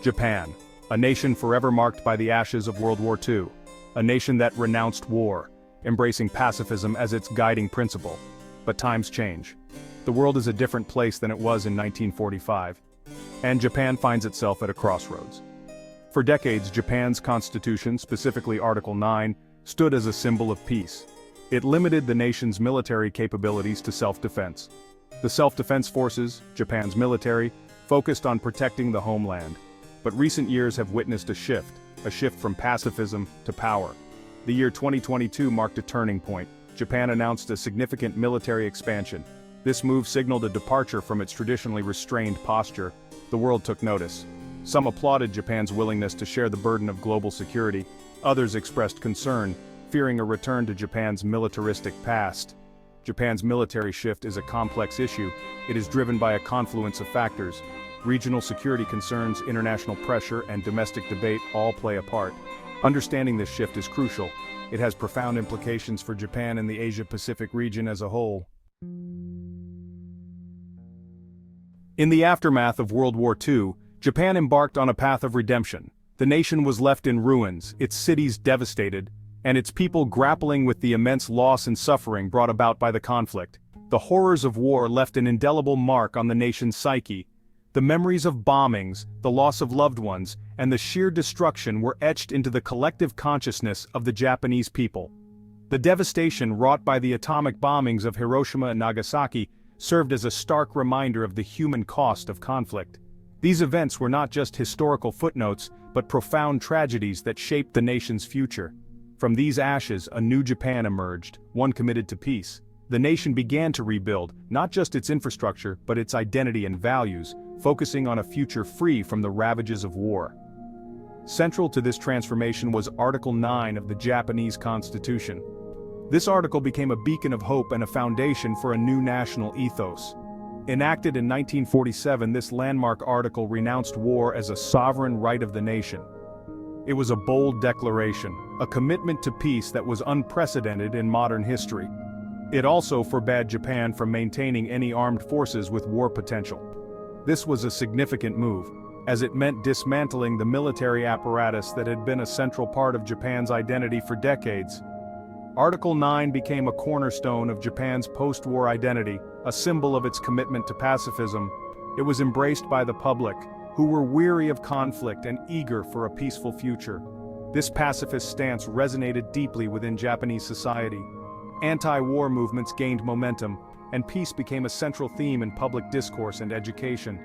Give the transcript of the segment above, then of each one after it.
Japan, a nation forever marked by the ashes of World War II, a nation that renounced war, embracing pacifism as its guiding principle. But times change. The world is a different place than it was in 1945, and Japan finds itself at a crossroads. For decades, Japan's constitution, specifically Article 9, stood as a symbol of peace. It limited the nation's military capabilities to self-defense. The self-defense forces, Japan's military, focused on protecting the homeland. But recent years have witnessed a shift from pacifism to power. The year 2022 marked a turning point. Japan announced a significant military expansion. This move signaled a departure from its traditionally restrained posture. The world took notice. Some applauded Japan's willingness to share the burden of global security. Others expressed concern, fearing a return to Japan's militaristic past. Japan's military shift is a complex issue. It is driven by a confluence of factors. Regional security concerns, international pressure, and domestic debate all play a part. Understanding this shift is crucial. It has profound implications for Japan and the Asia-Pacific region as a whole. In the aftermath of World War II, Japan embarked on a path of redemption. The nation was left in ruins, its cities devastated, and its people grappling with the immense loss and suffering brought about by the conflict. The horrors of war left an indelible mark on the nation's psyche. The memories of bombings, the loss of loved ones, and the sheer destruction were etched into the collective consciousness of the Japanese people. The devastation wrought by the atomic bombings of Hiroshima and Nagasaki served as a stark reminder of the human cost of conflict. These events were not just historical footnotes, but profound tragedies that shaped the nation's future. From these ashes, a new Japan emerged, one committed to peace. The nation began to rebuild, not just its infrastructure, but its identity and values, focusing on a future free from the ravages of war. Central to this transformation was Article 9 of the Japanese Constitution. This article became a beacon of hope and a foundation for a new national ethos. Enacted in 1947, this landmark article renounced war as a sovereign right of the nation. It was a bold declaration, a commitment to peace that was unprecedented in modern history. It also forbade Japan from maintaining any armed forces with war potential. This was a significant move, as it meant dismantling the military apparatus that had been a central part of Japan's identity for decades. Article 9 became a cornerstone of Japan's post-war identity, a symbol of its commitment to pacifism. It was embraced by the public, who were weary of conflict and eager for a peaceful future. This pacifist stance resonated deeply within Japanese society. Anti-war movements gained momentum, and peace became a central theme in public discourse and education.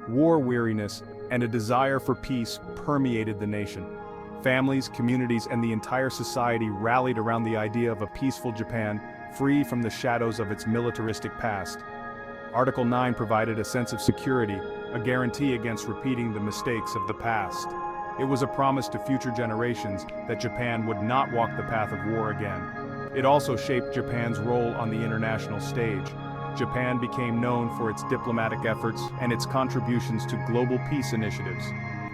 War weariness and a desire for peace permeated the nation. Families, communities, and the entire society rallied around the idea of a peaceful Japan, free from the shadows of its militaristic past. Article 9 provided a sense of security, a guarantee against repeating the mistakes of the past. It was a promise to future generations that Japan would not walk the path of war again. It also shaped Japan's role on the international stage. Japan became known for its diplomatic efforts and its contributions to global peace initiatives.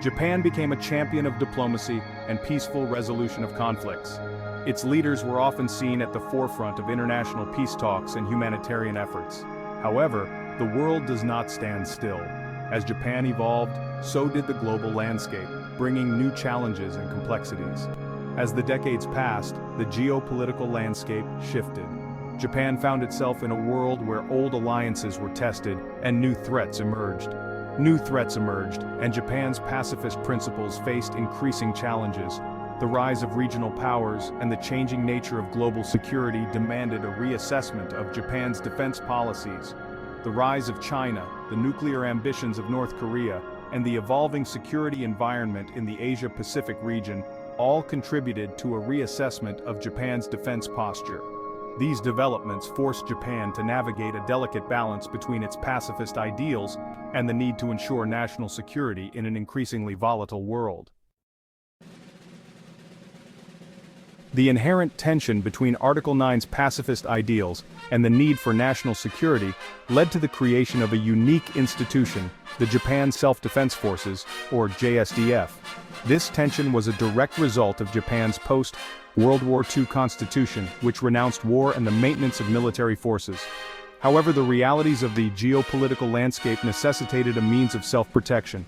Japan became a champion of diplomacy and peaceful resolution of conflicts. Its leaders were often seen at the forefront of international peace talks and humanitarian efforts. However, the world does not stand still. As Japan evolved, so did the global landscape, bringing new challenges and complexities. As the decades passed, the geopolitical landscape shifted. Japan found itself in a world where old alliances were tested and new threats emerged. And Japan's pacifist principles faced increasing challenges. The rise of regional powers and the changing nature of global security demanded a reassessment of Japan's defense policies. The rise of China, the nuclear ambitions of North Korea, and the evolving security environment in the Asia-Pacific region all contributed to a reassessment of Japan's defense posture. These developments forced Japan to navigate a delicate balance between its pacifist ideals and the need to ensure national security in an increasingly volatile world. The inherent tension between Article 9's pacifist ideals and the need for national security led to the creation of a unique institution, the Japan Self-Defense Forces, or JSDF. This tension was a direct result of Japan's post-World War II constitution, which renounced war and the maintenance of military forces. However, the realities of the geopolitical landscape necessitated a means of self-protection.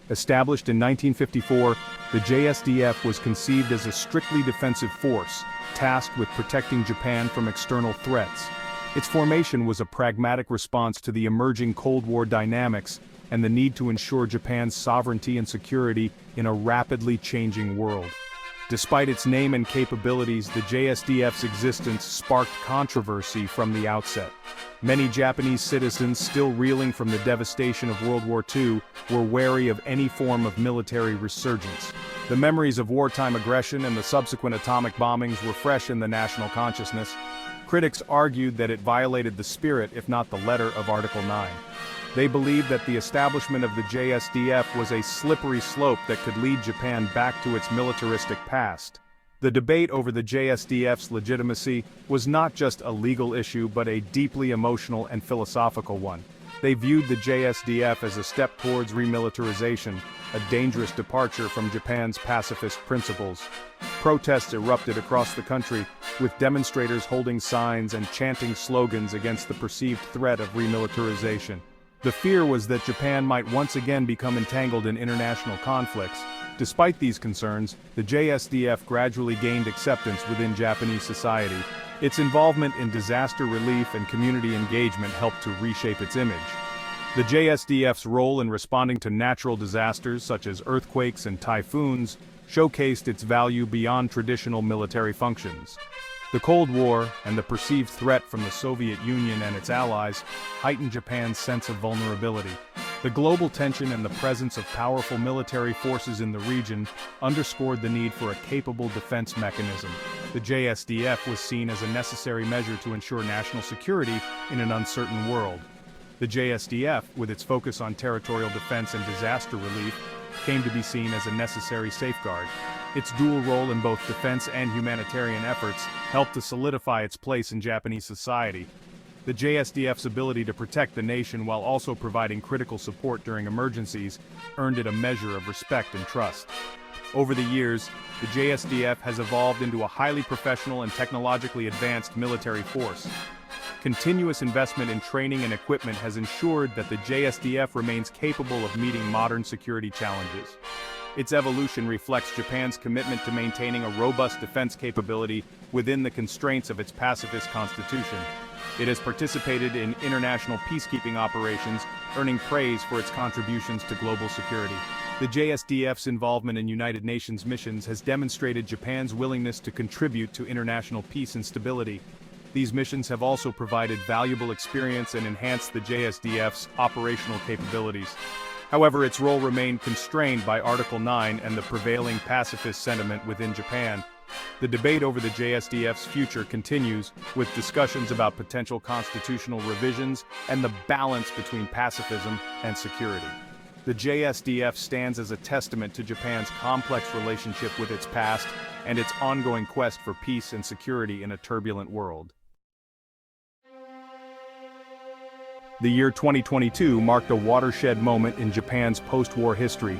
Established in 1954, the JSDF was conceived as a strictly defensive force, tasked with protecting Japan from external threats. Its formation was a pragmatic response to the emerging Cold War dynamics and the need to ensure Japan's sovereignty and security in a rapidly changing world. Despite its name and capabilities, the JSDF's existence sparked controversy from the outset. Many Japanese citizens, still reeling from the devastation of World War II, were wary of any form of military resurgence. The memories of wartime aggression and the subsequent atomic bombings were fresh in the national consciousness. Critics argued that it violated the spirit, if not the letter, of Article 9. They believed that the establishment of the JSDF was a slippery slope that could lead Japan back to its militaristic past. The debate over the JSDF's legitimacy was not just a legal issue but a deeply emotional and philosophical one. They viewed the JSDF as a step towards remilitarization, a dangerous departure from Japan's pacifist principles. Protests erupted across the country, with demonstrators holding signs and chanting slogans against the perceived threat of remilitarization. The fear was that Japan might once again become entangled in international conflicts. Despite these concerns, the JSDF gradually gained acceptance within Japanese society. Its involvement in disaster relief and community engagement helped to reshape its image. The JSDF's role in responding to natural disasters such as earthquakes and typhoons showcased its value beyond traditional military functions. The Cold War, and the perceived threat from the Soviet Union and its allies, heightened Japan's sense of vulnerability. The global tension and the presence of powerful military forces in the region underscored the need for a capable defense mechanism. The JSDF was seen as a necessary measure to ensure national security in an uncertain world. The JSDF, with its focus on territorial defense and disaster relief, came to be seen as a necessary safeguard. Its dual role in both defense and humanitarian efforts helped to solidify its place in Japanese society. The JSDF's ability to protect the nation while also providing critical support during emergencies earned it a measure of respect and trust. Over the years, the JSDF has evolved into a highly professional and technologically advanced military force. Continuous investment in training and equipment has ensured that the JSDF remains capable of meeting modern security challenges. Its evolution reflects Japan's commitment to maintaining a robust defense capability within the constraints of its pacifist constitution. It has participated in international peacekeeping operations, earning praise for its contributions to global security. The JSDF's involvement in United Nations missions has demonstrated Japan's willingness to contribute to international peace and stability. These missions have also provided valuable experience and enhanced the JSDF's operational capabilities. However, its role remained constrained by Article 9 and the prevailing pacifist sentiment within Japan. The debate over the JSDF's future continues, with discussions about potential constitutional revisions and the balance between pacifism and security. The JSDF stands as a testament to Japan's complex relationship with its past and its ongoing quest for peace and security in a turbulent world. The year 2022 marked a watershed moment in Japan's post-war history.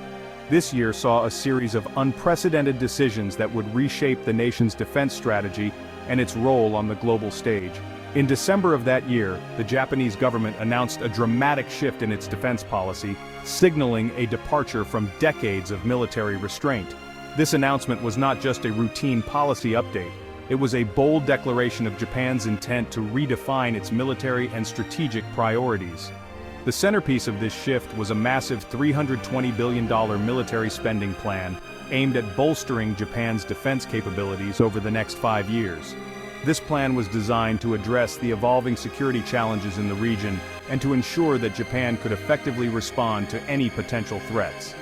This year saw a series of unprecedented decisions that would reshape the nation's defense strategy and its role on the global stage. In December of that year, the Japanese government announced a dramatic shift in its defense policy, signaling a departure from decades of military restraint. This announcement was not just a routine policy update. It was a bold declaration of Japan's intent to redefine its military and strategic priorities. The centerpiece of this shift was a massive $320 billion military spending plan aimed at bolstering Japan's defense capabilities over the next 5 years. This plan was designed to address the evolving security challenges in the region and to ensure that Japan could effectively respond to any potential threats.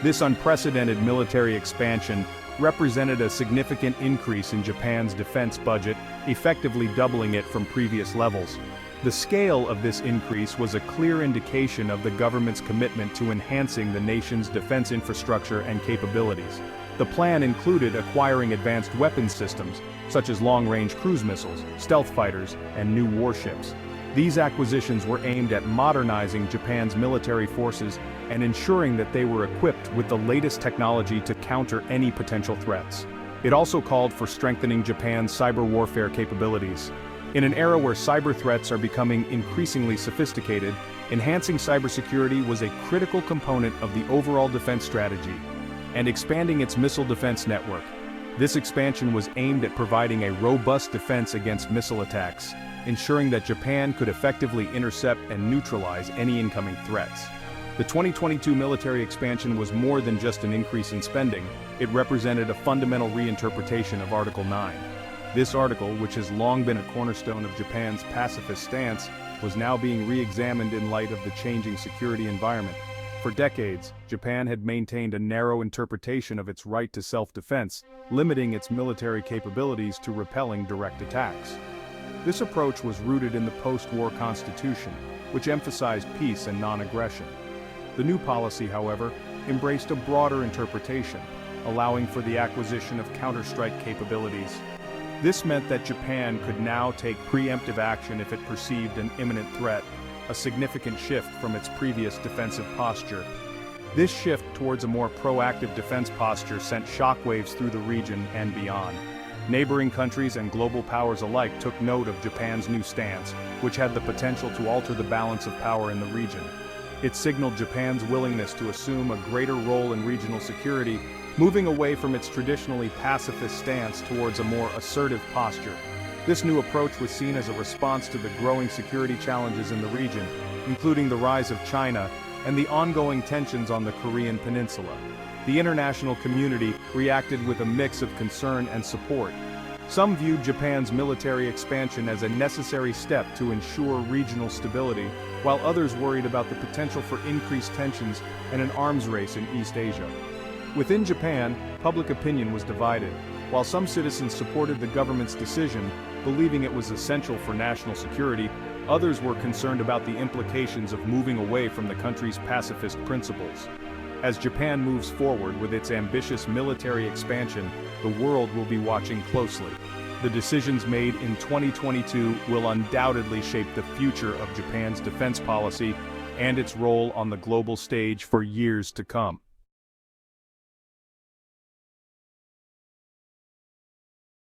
This unprecedented military expansion represented a significant increase in Japan's defense budget, effectively doubling it from previous levels. The scale of this increase was a clear indication of the government's commitment to enhancing the nation's defense infrastructure and capabilities. The plan included acquiring advanced weapons systems, such as long-range cruise missiles, stealth fighters, and new warships. These acquisitions were aimed at modernizing Japan's military forces and ensuring that they were equipped with the latest technology to counter any potential threats. It also called for strengthening Japan's cyber warfare capabilities. In an era where cyber threats are becoming increasingly sophisticated, Enhancing cybersecurity was a critical component of the overall defense strategy, and expanding its missile defense network. This expansion was aimed at providing a robust defense against missile attacks, ensuring that Japan could effectively intercept and neutralize any incoming threats. The 2022 military expansion was more than just an increase in spending, it represented a fundamental reinterpretation of Article 9. This article, which has long been a cornerstone of Japan's pacifist stance, was now being re-examined in light of the changing security environment. For decades, Japan had maintained a narrow interpretation of its right to self-defense, limiting its military capabilities to repelling direct attacks. This approach was rooted in the post-war constitution, which emphasized peace and non-aggression. The new policy, however, embraced a broader interpretation, allowing for the acquisition of counter-strike capabilities. This meant that Japan could now take preemptive action if it perceived an imminent threat, a significant shift from its previous defensive posture. This shift towards a more proactive defense posture sent shockwaves through the region and beyond. Neighboring countries and global powers alike took note of Japan's new stance, which had the potential to alter the balance of power in the region. It signaled Japan's willingness to assume a greater role in regional security, moving away from its traditionally pacifist stance towards a more assertive posture. This new approach was seen as a response to the growing security challenges in the region, including the rise of China and the ongoing tensions on the Korean Peninsula. The international community reacted with a mix of concern and support. Some viewed Japan's military expansion as a necessary step to ensure regional stability, while others worried about the potential for increased tensions and an arms race in East Asia. Within Japan, public opinion was divided. While some citizens supported the government's decision, believing it was essential for national security, others were concerned about the implications of moving away from the country's pacifist principles. As Japan moves forward with its ambitious military expansion, the world will be watching closely. The decisions made in 2022 will undoubtedly shape the future of Japan's defense policy and its role on the global stage for years to come.